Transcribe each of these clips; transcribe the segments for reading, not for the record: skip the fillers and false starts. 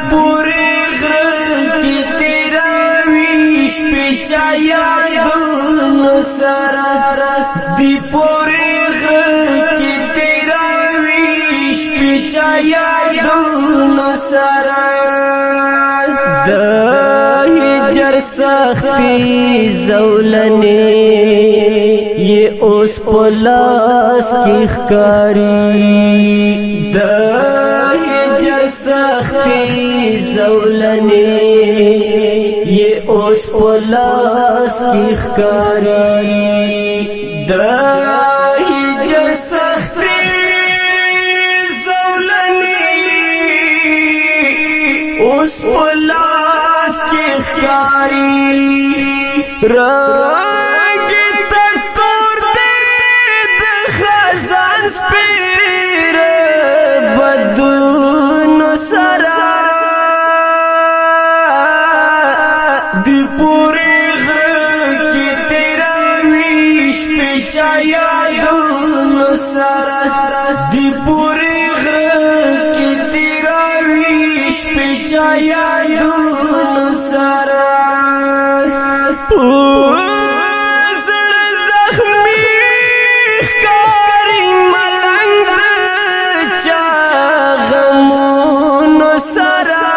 پوری غره کی تیراوی شپیچا یادونو سرا دی پوری غره کی تیراوی شپیچا یادونو سرا دا ہجر سختی زولنے یہ اوس پلاس کی خکاری دا ہجر سختی زولنے یہ اوس پلاس کی خکاری دا ہجر سختی زولنے اوس پلاس کی خکاری دی پوری غره کی تیراوی شپیچا یادونو سرا دی پوری غره کی تیراوی شپیچا یادونو سرا زړه زخمی ښکاري ملنګ د چا غمونو سرا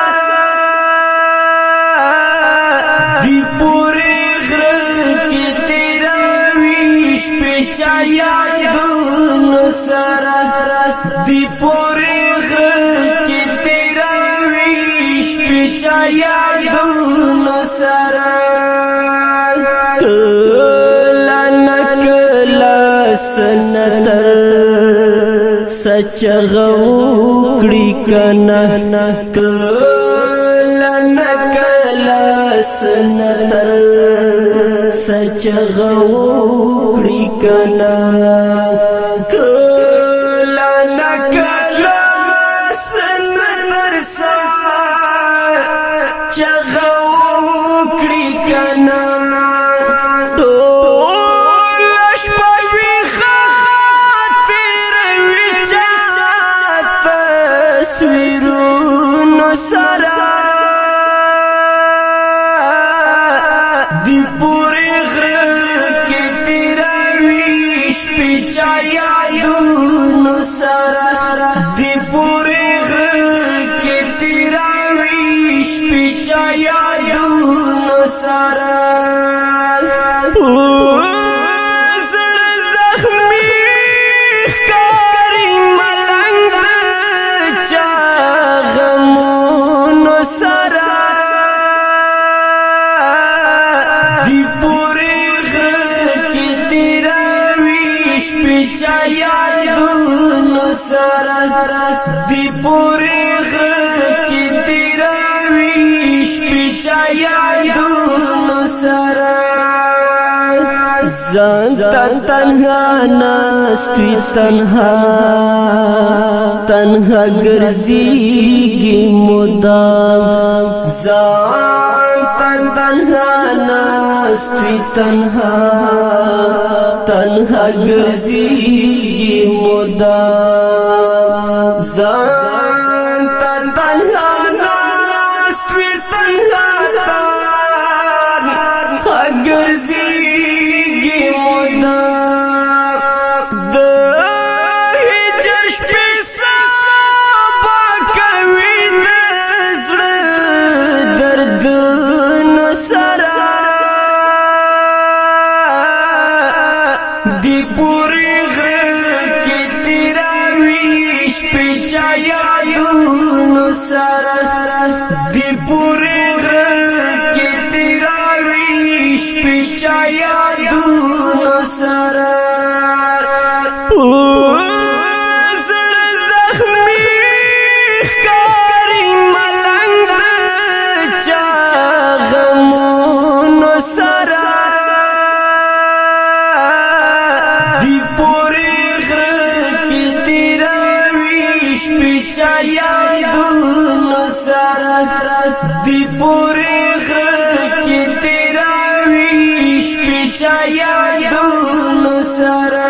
دی پوری غره کی تیراوی شپیچا یادونو سرا دی پوری غره کی تیراوی شپیچا یادونو سرا کلا نکلا سنتر سچ غوکڑی کنا کلا نکلا سنتر سچ غوکڑی کنا کلا نکلا سنتر سچ غوکڑی کنا تصویرونو سرا دی پوری غره کی تیراوی شپیچا یادونو سرا دی پوری غره کی تیراوی شپیچا یادونو سرا دی پوری غره کی تیراوی شپیچا یادونو سرا دی پوری غره کی تیراوی شپیچا یادونو سرا زان تنها نستوی تنها تنها گرزیگی مدام زان تنها نستوی تنها تنها گرزیگی مدام زان تنها نستوی تنها تنها گرزیگی مدام دا ہجر شپی سابا کوي د زړه دردونو سرا دی پوری غره کی تیراوی شپیچا یادونو سرا دی پوری غره کی تیراوی شپیچا یادونو سرا زړه زخمی ښکاري ملنګ د چا غمونو سرا دی پوری غره کی تیراوی شپیچا یادونو سرا دی پوری غره کی تیراوی شپیچا یادونو سرا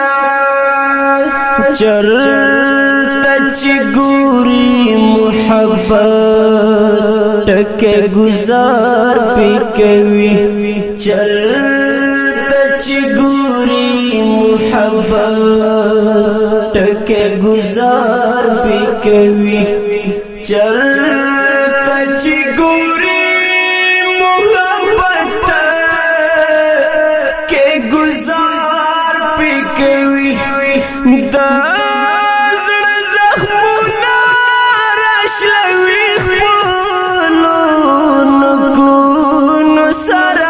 چرته چې ګوري محبت ټکه گزار فکوي چلته چې ګوري محبت ټکه گزار فکوي چلته چې ګوري محبت ټکه گزار فکوي دا زړه زخمونه راشلوي خپلو نګونو سره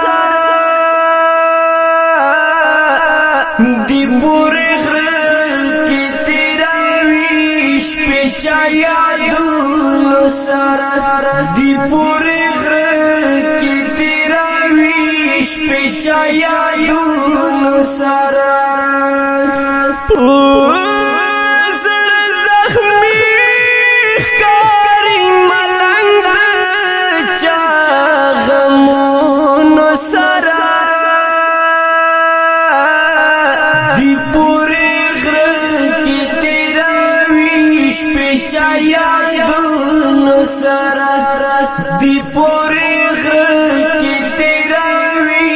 دی پورې غره کې تیروي شپې چا یادونو سره دی پورې غره کې تیروي شپې چا یادونو سره زړه زخمي ښکاري ملنګ چا غمونو سره دی پورې غره کې تیروي شپې چا یادونو سره دی پورې غره کې تیروي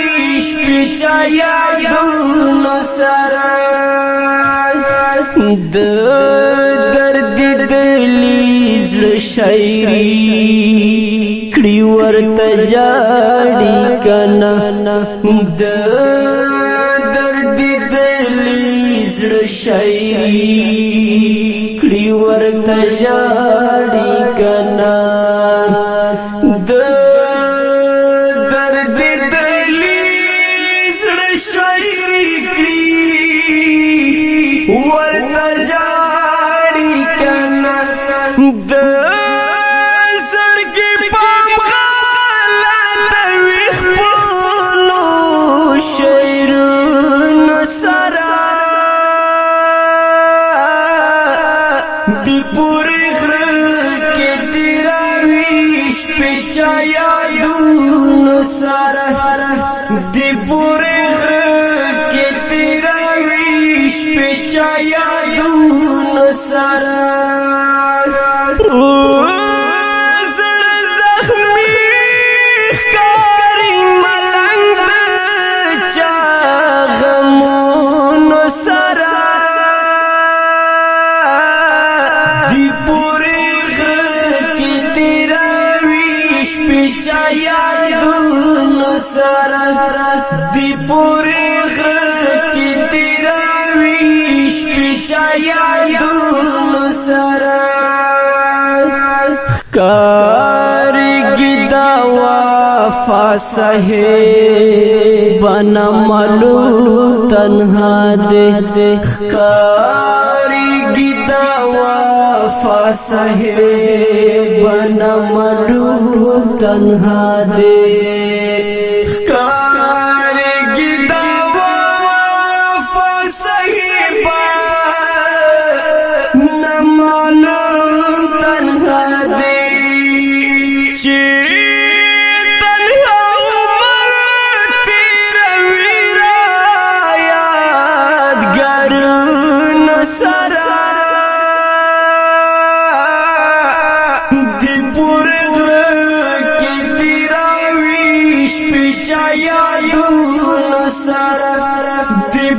شپې چا یادونو سره د درد دلی زړه شاعري کړي ورته جاړي کنه د درد دلی زړه شاعري کړي ورته جاړي کنه د درد دلی زړه شاعري کړي ورته جاړي کنه د زړګي پام غلطوي خپلو شعرونو سره دی پورې غره کې تیروي شپې چا یادونو سره دی پورې غره کې تیروي شپې چا یادونو سره زړه زخمي ښکاري ملنګ چا غمونو سره دی پورې غره کې تیروي شپې چا یادونو سره دی پورې غره کې تیروي شپې چا یادونو سره ښکارېږي دا وفا صاحب بنا ملو تنها دے ښکارېږي دا وفا صاحب بنا ملو تنها دے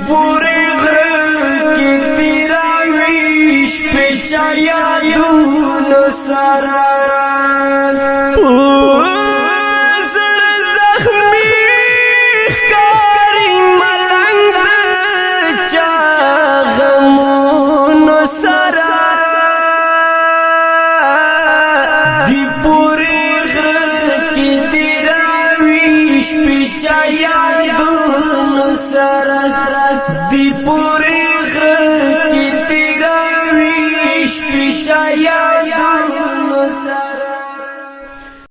پورې غره کې تیروي شپې چا یادونو سره زړه زخمي ښکاري ملنګ چا غمونو سره دی پورې غره کې تیروي شپې چا یادونو سره دی پورې غره کې تیروي شپې چا